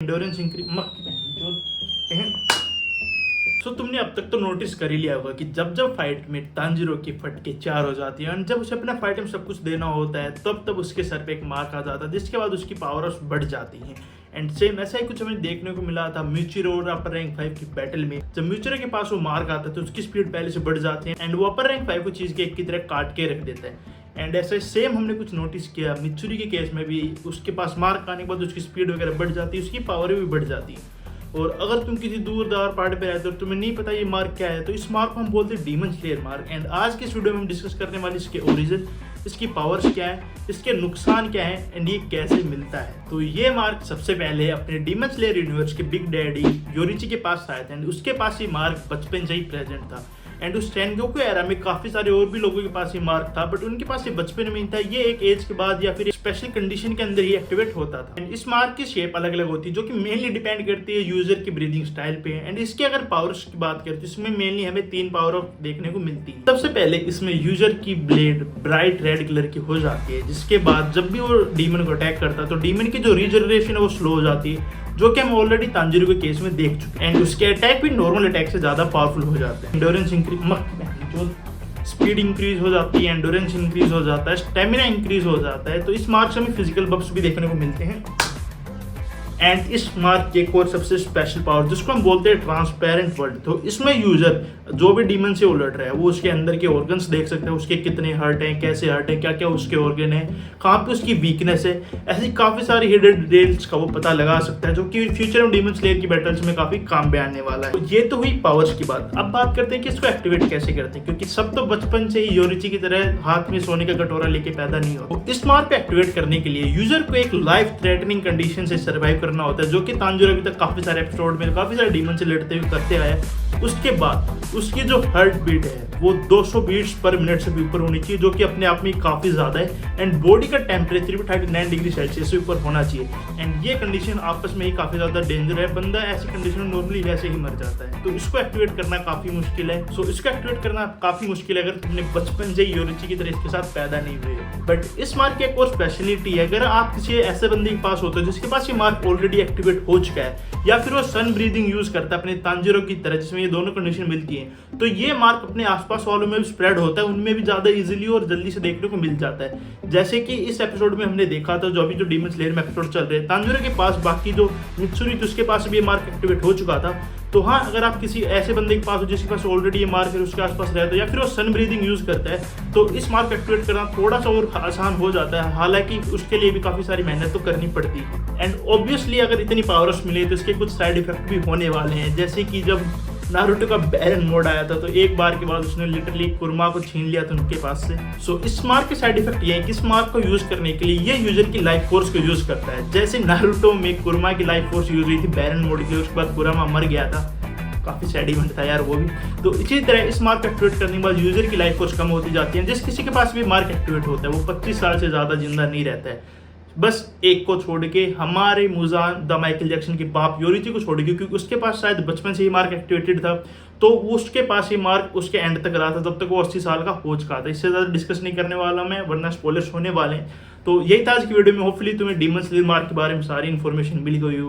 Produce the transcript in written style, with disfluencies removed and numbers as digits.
Endurance increase जो सो तुमने अब तक तो नोटिस कर ही लिया होगा कि जब जब फाइट में तांजीरो की फटके चार हो जाती है और जब उसे अपना फाइट में सब कुछ देना होता है तब तब उसके सर पे एक मार्क आ जाता है जिसके बाद उसकी पावर्स बढ़ जाती हैं। एंड सेम ऐसा ही कुछ हमें देखने को मिला था म्यूचिरो और अपर रैंक 5 की बैटल में। जब म्यूचिरो के पास वो मार्क आता है तो उसकी स्पीड पहले से बढ़ जाती है एंड वो अपर रैंक 5 को चीज के एक की तरह काट के रख देता है। एंड ऐसे सेम हमने कुछ नोटिस किया मित्सुरी के केस में भी, उसके पास मार्क आने के बाद उसकी स्पीड वगैरह बढ़ जाती है, उसकी पावर भी बढ़ जाती है। और अगर तुम किसी दूरदार पार्ट पे रहते हो और तुम्हें नहीं पता ये मार्क क्या है तो इस मार्क को हम बोलते हैं डीमन स्लेयर मार्क। एंड आज के इस वीडियो में हम डिस्कस करने वाले इसके ओरिजिन, इसकी पावर्स क्या है, इसके नुकसान क्या है एंड ये कैसे मिलता है। तो ये मार्क सबसे पहले अपने डीमन स्लेयर यूनिवर्स के बिग डैडी योरिची के पास आया था एंड उसके पास ये मार्क बचपन से ही प्रेजेंट था। एंड उस टेनगोकू एरा में काफी सारे और भी लोगों के पास ये मार्क था बट उनके पास ये बचपन में ही था, ये एक एज के बाद या फिर स्पेशल कंडीशन के अंदर ही एक्टिवेट होता था। एंड इस मार्क की शेप अलग अलग होती है जो कि मेनली डिपेंड करती है यूजर की ब्रीदिंग स्टाइल पे। एंड इसके अगर पावर्स की बात करें तो इसमें मेनली हमें 3 पावर देखने को मिलती है। सबसे पहले इसमें यूजर की ब्लेड ब्राइट रेड कलर की हो जाती है जिसके बाद जब भी वो डीमन को अटैक करता है तो डीमन की जो रीजनरेशन है वो स्लो हो जाती है, जो कि हम ऑलरेडी तांजीरो के केस में देख चुके हैं। एंड उसके अटैक भी नॉर्मल अटैक से ज्यादा पावरफुल हो जाते हैं। एंडोरेंस इंक्रीज, स्पीड इंक्रीज हो जाती है, एंडोरेंस इंक्रीज हो जाता है, स्टेमिना इंक्रीज हो जाता है। तो इस मार्क से हमें फिजिकल बफ्स भी देखने को मिलते हैं। एंड इस मार्क की एक और सबसे स्पेशल पावर जिसको हम बोलते हैं ट्रांसपेरेंट वर्ल्ड। तो इसमें यूजर जो भी डीमन से उलट रहा है वो उसके अंदर के ऑर्गन्स देख सकते हैं, उसके कितने हर्ट हैं, कैसे हर्ट है, क्या क्या उसके ऑर्गन है, कहाँ पे उसकी वीकनेस है, ऐसी काफी सारी हिडन डिटेल्स का वो पता लगा सकता है जो कि फ्यूचर में डीमन स्लेयर की बैटल्स में काफी काम में आने वाला है। तो ये तो हुई पावर्स की बात। अब बात करते हैं कि इसको एक्टिवेट कैसे करते हैं, क्योंकि सब तो बचपन से ही योरिची की तरह हाथ में सोने का कटोरा लेके पैदा नहीं होता। तो इस मार्क को एक्टिवेट करने के लिए यूजर को एक लाइफ थ्रेटनिंग कंडीशन से सर्वाइव करना होता है, जो कि तांजीरो अभी तक काफी सारे एपिसोड में काफी सारे डीमन से लड़ते हुए करते आए। उसके बाद उसकी जो हार्ट बीट है वो 200 बीट्स पर मिनट से भी ऊपर होनी चाहिए, जो कि अपने आप में काफी ज्यादा है। एंड बॉडी का टेम्परेचर भी 39 डिग्री सेल्सियस से ऊपर होना चाहिए। एंड ये कंडीशन आपस में ही काफी ज्यादा डेंजर है, बंदा ऐसी कंडीशन में नॉर्मली वैसे ही मर जाता है। तो इसको एक्टिवेट करना काफी मुश्किल है। सो इसको एक्टिवेट करना काफी मुश्किल है अगर तुमने बचपन से ही योरिची की तरह इसके साथ पैदा नहीं हुए। बट इस मार्क की एक और स्पेशलिटी है, अगर आप किसी ऐसे बंदे के पास होते हो जिसके पास ये मार्क ऑलरेडी एक्टिवेट हो चुका है या फिर वो सन ब्रीदिंग यूज करता है अपने तांजीरो की तरह जिसमें ये दोनों कंडीशन मिलती है, तो ये मार्क अपने आसपास वालों में भी स्प्रेड होता है, उनमें भी ज्यादा इजीली और जल्दी से देखने को मिल जाता है। जैसे कि इस एपिसोड में हमने देखा था, जो अभी जो डीमन स्लेयर में एपिसोड चल रहे हैं, तांजीरो के पास बाकी जो मित्सुरी थी उसके पास भी ये मार्क एक्टिवेट हो चुका था। तो हाँ, अगर आप किसी ऐसे बंदे के पास हो जिसके पास ऑलरेडी ये मार्क है, उसके आसपास रहता है या फिर वो सन ब्रीदिंग यूज करता है, तो इस मार्क एक्टिवेट करना थोड़ा सा और आसान हो जाता है। हालांकि उसके लिए भी काफी सारी मेहनत तो करनी पड़ती है। एंड ऑब्वियसली अगर इतनी पावर्स मिले तो इसके कुछ साइड इफेक्ट भी होने वाले हैं, जैसे कि जब नारुतो का बैरन मोड आया था तो एक बार के बाद उसने लिटरली कुरमा को छीन लिया था उनके पास से। सो इस मार्क के साइड इफेक्ट ये है कि इस मार्क को यूज करने के लिए ये यूजर की लाइफ फोर्स को यूज करता है। जैसे नारुतो में कुरमा की लाइफ फोर्स यूज हुई थी बैरन मोड के लिए, उसके बाद कुरमा मर गया था, काफी सैड इवेंट था यार वो भी। तो इसी तरह इस मार्क एक्टिवेट करने के बाद यूजर की लाइफ फोर्स कम होती जाती है। जिस किसी के पास भी मार्क एक्टिवेट होता है वो 25 साल से ज्यादा जिंदा नहीं रहता है, बस एक को छोड़ के, हमारे मुजान द माइकल जैक्सन के बाप योरिची को छोड़ के, क्योंकि उसके पास शायद बचपन से ही मार्क एक्टिवेटेड था तो उसके पास ही मार्क उसके एंड तक रहा था, तब तक वो 80 साल का हो चुका था। इससे ज्यादा डिस्कस नहीं करने वाला मैं, वरना स्पॉयलर्स होने वाले हैं। तो यही था आज की वीडियो में। होपफुली तुम्हें डीमन स्लेयर मार्क के बारे में सारी इन्फॉर्मेशन मिल गई हो।